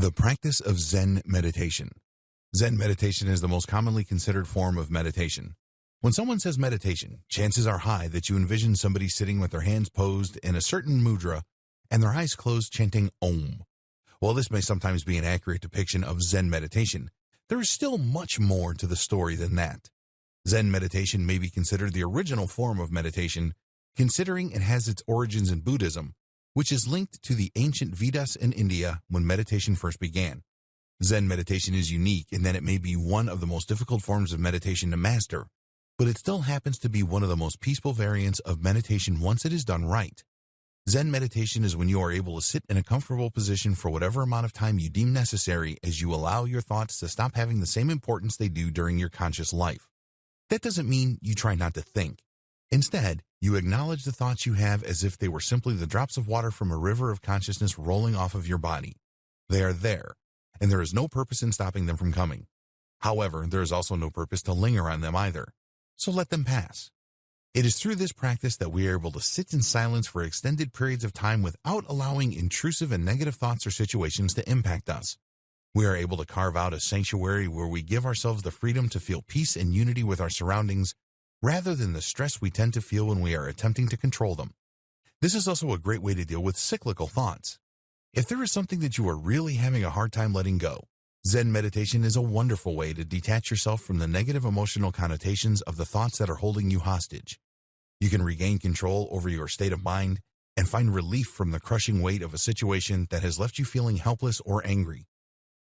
The practice of Zen meditation. Zen meditation is the most commonly considered form of meditation. When someone says meditation, chances are high that you envision somebody sitting with their hands posed in a certain mudra and their eyes closed chanting Om. While this may sometimes be an accurate depiction of Zen meditation, there is still much more to the story than that. Zen meditation may be considered the original form of meditation, considering it has its origins in Buddhism, which is linked to the ancient Vedas in India when meditation first began. Zen meditation is unique in that it may be one of the most difficult forms of meditation to master, but it still happens to be one of the most peaceful variants of meditation once it is done right. Zen meditation is when you are able to sit in a comfortable position for whatever amount of time you deem necessary as you allow your thoughts to stop having the same importance they do during your conscious life. That doesn't mean you try not to think. Instead, you acknowledge the thoughts you have as if they were simply the drops of water from a river of consciousness rolling off of your body. They are there, and there is no purpose in stopping them from coming. However, there is also no purpose to linger on them either, so let them pass. It is through this practice that we are able to sit in silence for extended periods of time without allowing intrusive and negative thoughts or situations to impact us. We are able to carve out a sanctuary where we give ourselves the freedom to feel peace and unity with our surroundings, rather than the stress we tend to feel when we are attempting to control them. This is also a great way to deal with cyclical thoughts. If there is something that you are really having a hard time letting go, Zen meditation is a wonderful way to detach yourself from the negative emotional connotations of the thoughts that are holding you hostage. You can regain control over your state of mind and find relief from the crushing weight of a situation that has left you feeling helpless or angry.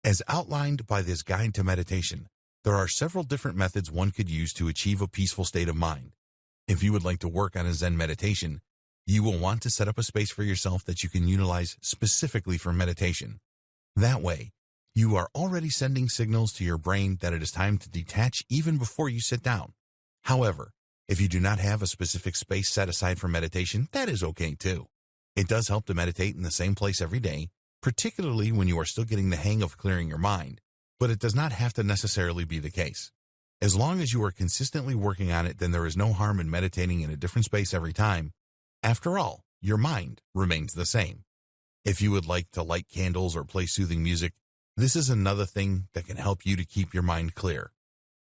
As outlined by this guide to meditation, there are several different methods one could use to achieve a peaceful state of mind. If you would like to work on a Zen meditation, you will want to set up a space for yourself that you can utilize specifically for meditation. That way, you are already sending signals to your brain that it is time to detach even before you sit down. However, if you do not have a specific space set aside for meditation, that is okay too. It does help to meditate in the same place every day, particularly when you are still getting the hang of clearing your mind. But it does not have to necessarily be the case. As long as you are consistently working on it, then there is no harm in meditating in a different space every time. After all, your mind remains the same. If you would like to light candles or play soothing music, this is another thing that can help you to keep your mind clear.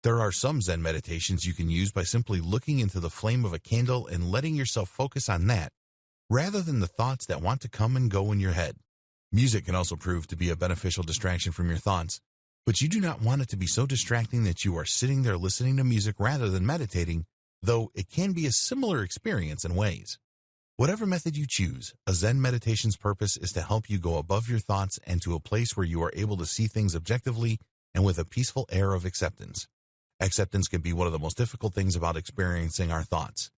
There are some Zen meditations you can use by simply looking into the flame of a candle and letting yourself focus on that, rather than the thoughts that want to come and go in your head. Music can also prove to be a beneficial distraction from your thoughts, but you do not want it to be so distracting that you are sitting there listening to music rather than meditating, though it can be a similar experience in ways. Whatever method you choose, a Zen meditation's purpose is to help you go above your thoughts and to a place where you are able to see things objectively and with a peaceful air of acceptance. Acceptance can be one of the most difficult things about experiencing our thoughts.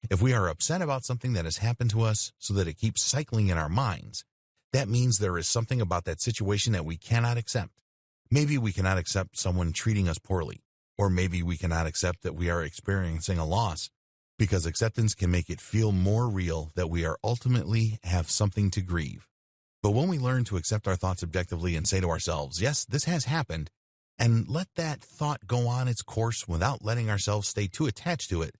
If we are upset about something that has happened to us so that it keeps cycling in our minds, that means there is something about that situation that we cannot accept. Maybe we cannot accept someone treating us poorly, or maybe we cannot accept that we are experiencing a loss, because acceptance can make it feel more real that we are ultimately have something to grieve. But when we learn to accept our thoughts objectively and say to ourselves, yes, this has happened, and let that thought go on its course without letting ourselves stay too attached to it,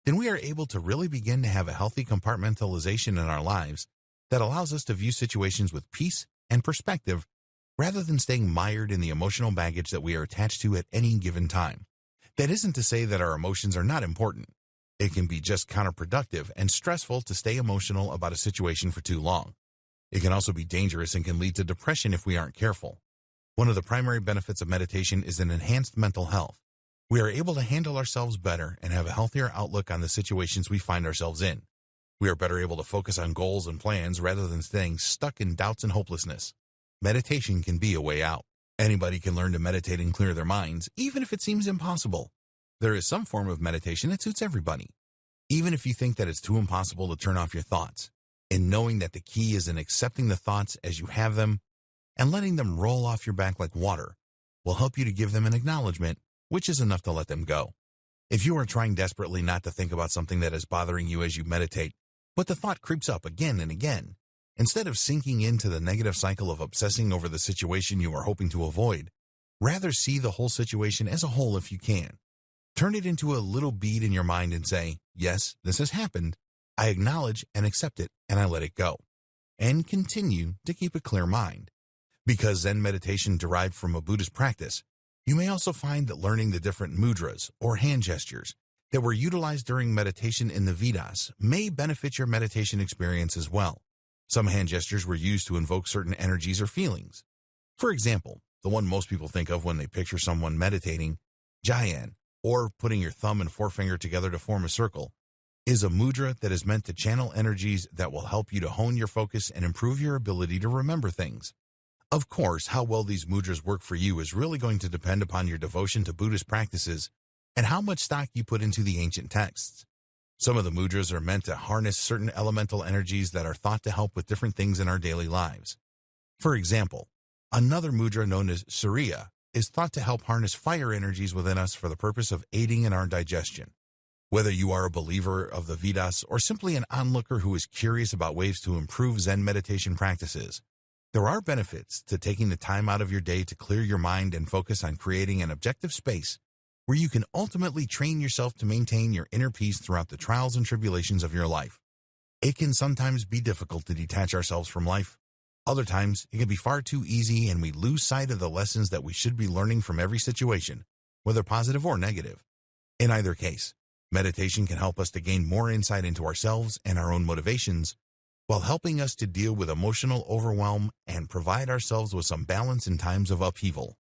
then we are able to really begin to have a healthy compartmentalization in our lives that allows us to view situations with peace and perspective rather than staying mired in the emotional baggage that we are attached to at any given time. That isn't to say that our emotions are not important. It can be just counterproductive and stressful to stay emotional about a situation for too long. It can also be dangerous and can lead to depression if we aren't careful. One of the primary benefits of meditation is an enhanced mental health. We are able to handle ourselves better and have a healthier outlook on the situations we find ourselves in. We are better able to focus on goals and plans rather than staying stuck in doubts and hopelessness. Meditation can be a way out. Anybody can learn to meditate and clear their minds, even if it seems impossible. There is some form of meditation that suits everybody. Even if you think that it's too impossible to turn off your thoughts, and knowing that the key is in accepting the thoughts as you have them and letting them roll off your back like water will help you to give them an acknowledgement, which is enough to let them go. If you are trying desperately not to think about something that is bothering you as you meditate, but the thought creeps up again and again, instead of sinking into the negative cycle of obsessing over the situation you are hoping to avoid, rather see the whole situation as a whole if you can. Turn it into a little bead in your mind and say, yes, this has happened. I acknowledge and accept it, and I let it go. And continue to keep a clear mind. Because Zen meditation derived from a Buddhist practice, you may also find that learning the different mudras or hand gestures that were utilized during meditation in the Vedas may benefit your meditation experience as well. Some hand gestures were used to invoke certain energies or feelings. For example, the one most people think of when they picture someone meditating, Jayan, or putting your thumb and forefinger together to form a circle, is a mudra that is meant to channel energies that will help you to hone your focus and improve your ability to remember things. Of course, how well these mudras work for you is really going to depend upon your devotion to Buddhist practices and how much stock you put into the ancient texts. Some of the mudras are meant to harness certain elemental energies that are thought to help with different things in our daily lives. For example, another mudra known as Surya is thought to help harness fire energies within us for the purpose of aiding in our digestion. Whether you are a believer of the Vedas or simply an onlooker who is curious about ways to improve Zen meditation practices, there are benefits to taking the time out of your day to clear your mind and focus on creating an objective space where you can ultimately train yourself to maintain your inner peace throughout the trials and tribulations of your life. It can sometimes be difficult to detach ourselves from life. Other times, it can be far too easy and we lose sight of the lessons that we should be learning from every situation, whether positive or negative. In either case, meditation can help us to gain more insight into ourselves and our own motivations, while helping us to deal with emotional overwhelm and provide ourselves with some balance in times of upheaval.